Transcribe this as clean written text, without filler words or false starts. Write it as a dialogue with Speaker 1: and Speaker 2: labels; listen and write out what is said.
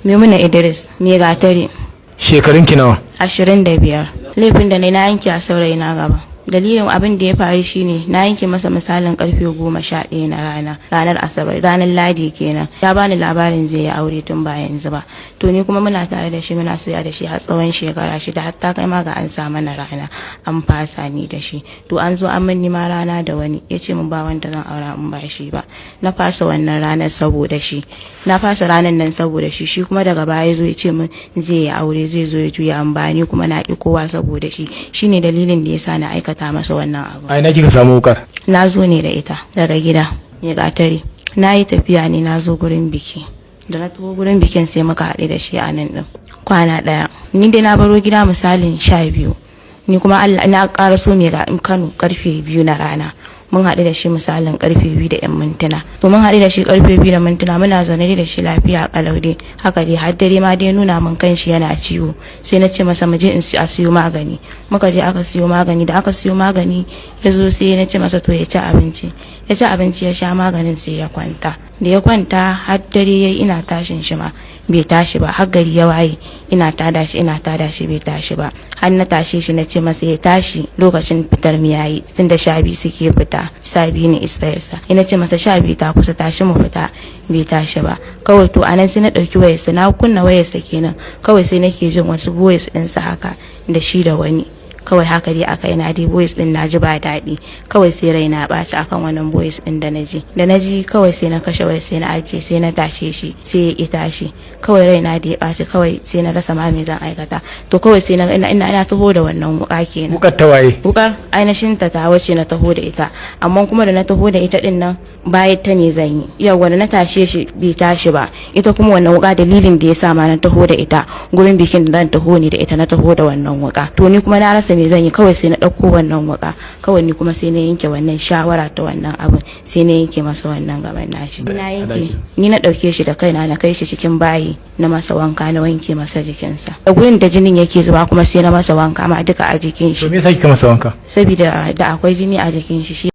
Speaker 1: Maimuna Idris, me gatari.
Speaker 2: Shekarun ki nawa?
Speaker 1: 25. Laifin da na yanke a saurayi na gaba. Dalilin abin da ya faru shine na yanke masa misalin karfe 11 na ranar Asabar, ranar Ladi kenan. Ya bani labarin zai yi aure tun ba yanzu ba. To ni kuma muna tare da shi, muna soya da shi har tsawon shekara 6, hatta kai ma ga an sa mana rana an fasa ni da shi. To an zo an mani ma rana da wani ya ce min ba wanda zan aura in ba shi ba. Na fasa wannan ranar saboda shi. Na fasa ranar nan saboda shi, shi kuma daga baya zo ya ce min zai yi aure, zai zo ya juya an bani kuma na ki kowa saboda shi. Shine dalilin da yasa na aikata masa wannan abu.
Speaker 2: A ina kika samu wukar?
Speaker 1: Na zo ne da ita daga gida mai gatari. Na yi tafiya ne, na zo gurin biki. Da na taho gurin bikin sai muka haɗu da shi a nan ɗin kwana ɗaya. Ni dai na baro gida misalin 12. Ni kuma Allah na ƙara so mai ga Kano karfe 2 na rana. Mun haɗu da shi misalin karfe 2 da 'yan mintuna. To mun haɗu da shi karfe 2 da mintuna, muna zaune da shi lafiya kalau dai. Haka dai har dare ma dai nuna min kanshi yana ciwo. Sai na ce masa mu je a siyo magani. Muka je aka siyo magani, da aka siyo magani ya zo sai na ce masa to ya ci abinci. Ya ci abinci ya sha maganin sai ya kwanta. Da ya kwanta har dare yayi ina tashin shi ma bai tashi ba, har gari ya waye ina tada shi bai tashi ba. Har na tashe shi na ce masa ya tashi lokacin fitar mu yayi, tunda 12 suke fita, 12 ne isfayarsa. Ina ce masa 12 ta kusa, tashi mu fita, bai tashi ba. Kawai to anan sai na dauki wayarsa, na kunna wayarsa kenan, kawai sai nake jin wasu voice ɗinsa haka da shi da wani. Kawai haka dai aka ina dai voice din na ji ba daɗi, kawai sai raina ɓaci akan wannan voice din da na ji kawai sai na kashe wai sai na ajiye, sai na tashe shi sai ya ƙi tashi. Kawai raina da ya ɓaci, kawai sai na rasa ma me zan aikata. To kawai sai ina taho da wannan wuƙa kenan.
Speaker 2: Wukar ta waye?
Speaker 1: Wukar ainihin ta wace na taho da ita, amma kuma da na taho da ita din nan bayan ta ne zan yi. Yawwa da na tashe shi bai tashi ba, ita kuma wannan wuƙa dalilin da ya sa ma na taho da ita gurin bikin da zan taho ne da ita, na taho da wannan wuƙa. To ni kuma na rasa me zan yi, kawai sai na ɗauko wannan wuƙa, kawai ni kuma sai na yanke wannan shawara ta wannan abin, sai na yanke masa wannan gaban nashi. Ni na ɗauke shi da kaina na kai shi cikin bayi, na masa wanka, na wanke masa jikinsa. Da gurin da jinin yake zuba kuma sai na masa wanka ma duka a jikin shi.
Speaker 2: To me yasa kika masa wanka?
Speaker 1: Saboda da akwai jini a jikin shi.